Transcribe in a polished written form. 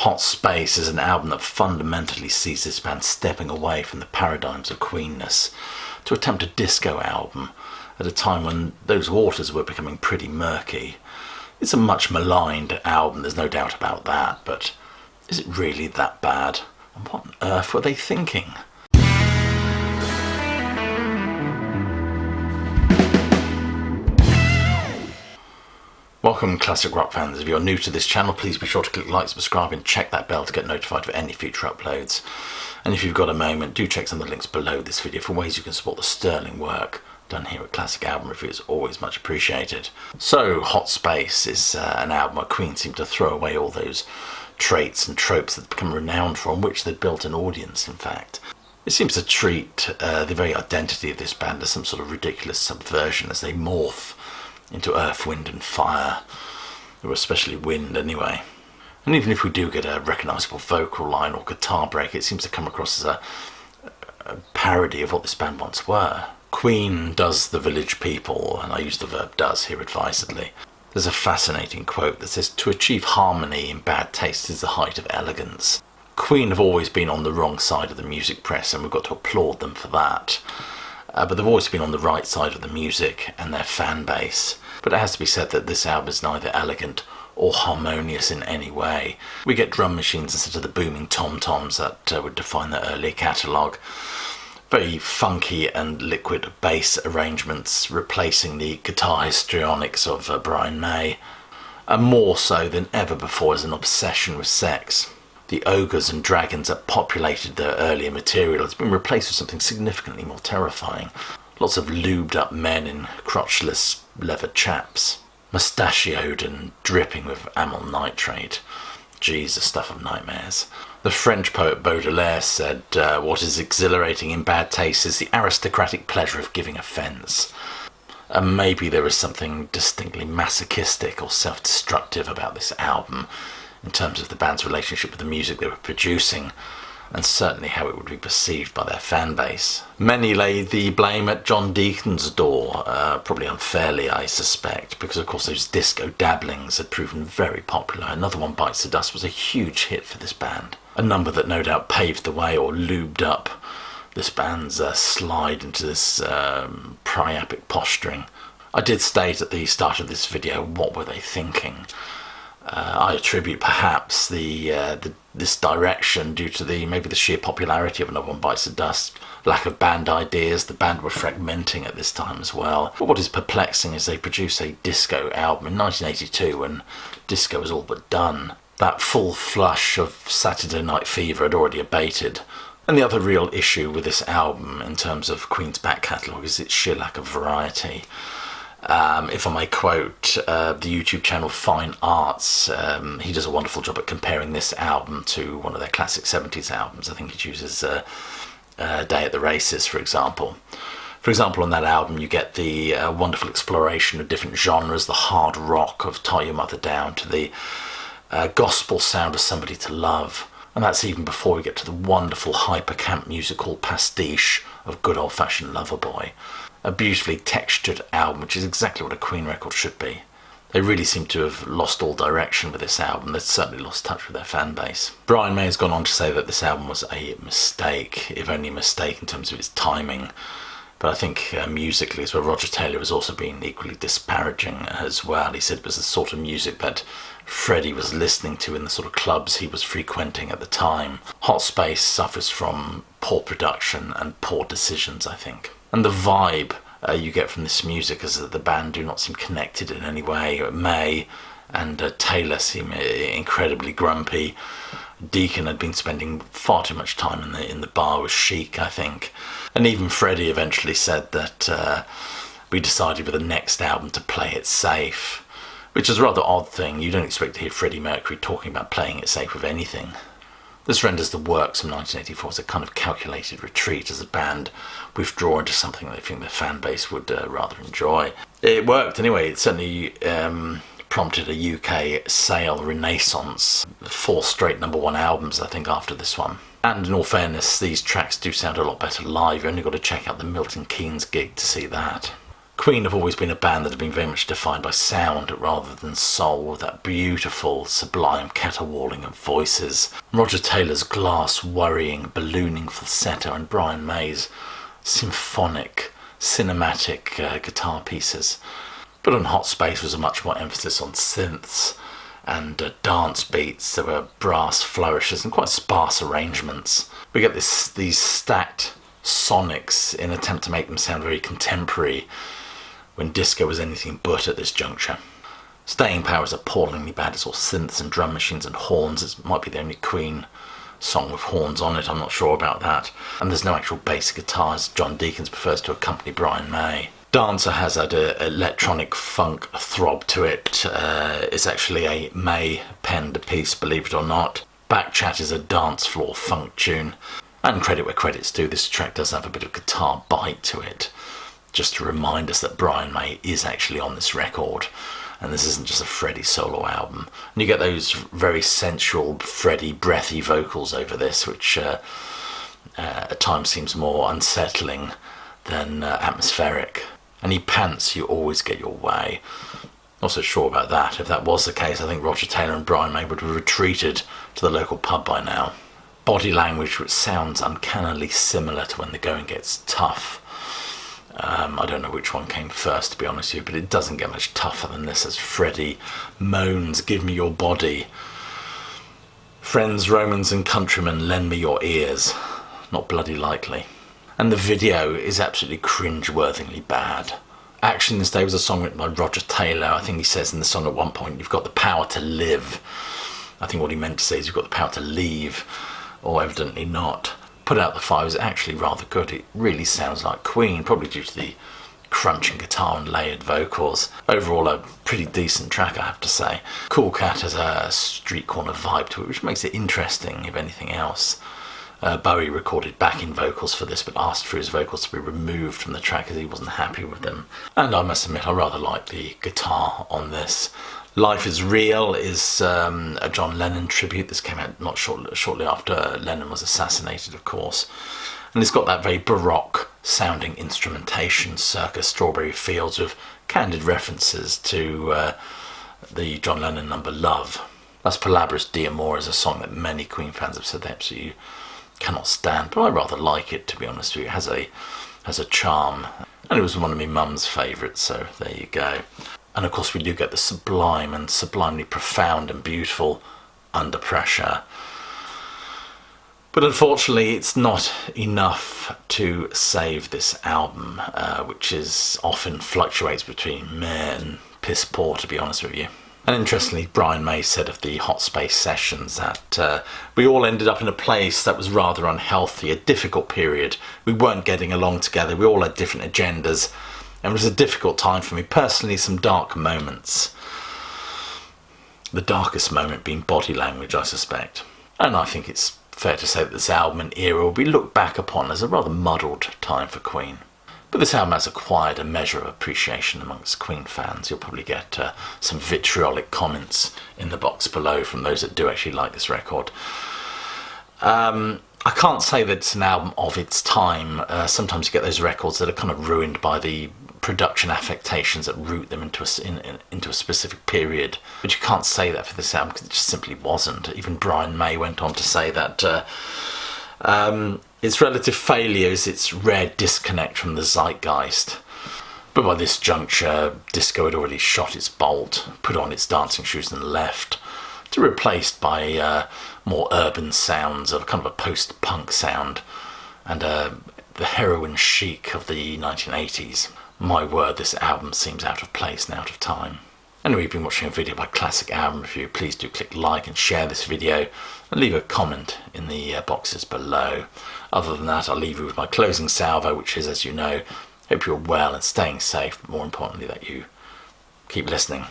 Hot Space is an album that fundamentally sees this band stepping away from the paradigms of Queenness to attempt a disco album at a time when those waters were becoming pretty murky. It's a much maligned album, there's no doubt about that, but is it really that bad? And what on earth were they thinking? Welcome classic rock fans. If you're new to this channel, please be sure to click like, subscribe and check that bell to get notified of any future uploads. And if you've got a moment, do check some of the links below this video for ways you can support the sterling work done here at Classic Album Reviews. Always much appreciated. So, Hot Space is an album where Queen seem to throw away all those traits and tropes that they've become renowned for, on which they've built an audience, in fact. It seems to treat the very identity of this band as some sort of ridiculous subversion as they morph into Earth, Wind and Fire, or especially Wind anyway. And even if we do get a recognisable vocal line or guitar break, it seems to come across as a parody of what this band once were. Queen does the village people, and I use the verb does here advisedly. There's a fascinating quote that says, "To achieve harmony in bad taste is the height of elegance." Queen have always been on the wrong side of the music press, and we've got to applaud them for that. But they've always been on the right side of the music and their fan base. But it has to be said that this album is neither elegant or harmonious in any way. We get drum machines instead of the booming tom-toms that would define their earlier catalogue. Very funky and liquid bass arrangements replacing the guitar histrionics of Brian May. And more so than ever before is an obsession with sex. The ogres and dragons that populated their earlier material has been replaced with something significantly more terrifying. Lots of lubed up men in crotchless leather chaps, mustachioed and dripping with amyl nitrate. Geez, the stuff of nightmares. The French poet Baudelaire said, "What is exhilarating in bad taste is the aristocratic pleasure of giving offence." And maybe there is something distinctly masochistic or self-destructive about this album, in terms of the band's relationship with the music they were producing, and certainly how it would be perceived by their fan base. Many lay the blame at John Deacon's door, probably unfairly I suspect, because of course those disco dabblings had proven very popular. Another One Bites the Dust was a huge hit for this band, a number that no doubt paved the way or lubed up this band's slide into this priapic posturing. I did state at the start of this video, what were they thinking? I attribute perhaps this direction due to maybe the sheer popularity of Another One Bites the Dust, lack of band ideas. The band were fragmenting at this time as well. But what is perplexing is they produced a disco album in 1982 when disco was all but done. That full flush of Saturday Night Fever had already abated. And the other real issue with this album in terms of Queen's back catalogue is its sheer lack of variety. If I may quote the YouTube channel Fine Arts, he does a wonderful job at comparing this album to one of their classic 70s albums. I think he chooses Day at the Races, for example. For example, on that album you get the wonderful exploration of different genres, the hard rock of Tie Your Mother Down to the gospel sound of Somebody to Love. And that's even before we get to the wonderful hyper-camp musical pastiche of Good Old Fashioned Loverboy. A beautifully textured album, which is exactly what a Queen record should be. They really seem to have lost all direction with this album. They've certainly lost touch with their fan base. Brian May has gone on to say that this album was a mistake, if only a mistake in terms of its timing. But I think musically as well, Roger Taylor has also been equally disparaging as well. He said it was the sort of music that Freddie was listening to in the sort of clubs he was frequenting at the time. Hot Space suffers from poor production and poor decisions, I think. And the vibe you get from this music is that the band do not seem connected in any way. May and Taylor seem incredibly grumpy. Deacon had been spending far too much time in the bar with Chic, I think. And even Freddie eventually said that we decided with the next album to play it safe, which is a rather odd thing. You don't expect to hear Freddie Mercury talking about playing it safe with anything. This renders the works from 1984 as a kind of calculated retreat as a band withdraw into something they think their fan base would rather enjoy. It worked anyway. It certainly prompted a UK sale renaissance. 4 straight #1 albums, I think, after this one. And in all fairness, these tracks do sound a lot better live. You've only got to check out the Milton Keynes gig to see that. Queen have always been a band that have been very much defined by sound rather than soul, with that beautiful, sublime caterwauling of voices. Roger Taylor's glass, worrying, ballooning falsetto, and Brian May's symphonic, cinematic guitar pieces. But on Hot Space was a much more emphasis on synths and dance beats. There were brass flourishes and quite sparse arrangements. We get these stacked sonics in an attempt to make them sound very contemporary, when disco was anything but at this juncture. Staying Power is appallingly bad. It's all synths and drum machines and horns. It might be the only Queen song with horns on it, I'm not sure about that. And there's no actual bass guitars. John Deacons prefers to accompany Brian May. Dancer has had an electronic funk throb to it. It's actually a May penned piece, believe it or not. Backchat is a dance floor funk tune. And credit where credit's due, this track does have a bit of guitar bite to it, just to remind us that Brian May is actually on this record, and this isn't just a Freddie solo album. And you get those very sensual, Freddie, breathy vocals over this, which at times seems more unsettling than atmospheric. And he pants, you always get your way. Not so sure about that. If that was the case, I think Roger Taylor and Brian May would have retreated to the local pub by now. Body language, which sounds uncannily similar to When the Going Gets Tough. I don't know which one came first, to be honest with you, but it doesn't get much tougher than this as Freddie moans, "Give me your body. Friends, Romans and countrymen, lend me your ears." Not bloody likely. And the video is absolutely cringe-worthingly bad. Action This Day was a song written by Roger Taylor. I think he says in the song at one point, "You've got the power to live." I think what he meant to say is you've got the power to leave, or evidently not. Put Out the Fire is actually rather good. It really sounds like Queen, probably due to the crunching guitar and layered vocals. Overall, a pretty decent track, I have to say. Cool Cat has a street corner vibe to it, which makes it interesting, if anything else. Bowie recorded backing vocals for this, but asked for his vocals to be removed from the track as he wasn't happy with them. And I must admit, I rather like the guitar on this. Life is Real is a John Lennon tribute. This came out not shortly after Lennon was assassinated, of course. And it's got that very baroque sounding instrumentation, circa Strawberry Fields, with candid references to the John Lennon number Love. Las Palabras de Amor is a song that many Queen fans have said they absolutely cannot stand, but I rather like it, to be honest with you. It has a charm, and it was one of my mum's favourites, so there you go. And of course we do get the sublime and sublimely profound and beautiful Under Pressure. But unfortunately it's not enough to save this album, which is often fluctuates between meh and piss poor, to be honest with you. And interestingly, Brian May said of the Hot Space sessions that we all ended up in a place that was rather unhealthy, a difficult period. We weren't getting along together, we all had different agendas, and it was a difficult time for me personally, some dark moments. The darkest moment being body language, I suspect. And I think it's fair to say that this album and era will be looked back upon as a rather muddled time for Queen. But this album has acquired a measure of appreciation amongst Queen fans. You'll probably get some vitriolic comments in the box below from those that do actually like this record. I can't say that it's an album of its time. Sometimes you get those records that are kind of ruined by the production affectations that root them into a specific period. But you can't say that for this album because it just simply wasn't. Even Brian May went on to say that its relative failure is its rare disconnect from the zeitgeist. But by this juncture, disco had already shot its bolt, put on its dancing shoes and left, to be replaced by more urban sounds of kind of a post-punk sound and the heroin chic of the 1980s. My word, this album seems out of place and out of time. Anyway, you've been watching a video by Classic Album Review. Please do click like and share this video and leave a comment in the boxes below. Other than that, I'll leave you with my closing salvo, which is, as you know, hope you're well and staying safe, but more importantly that you keep listening.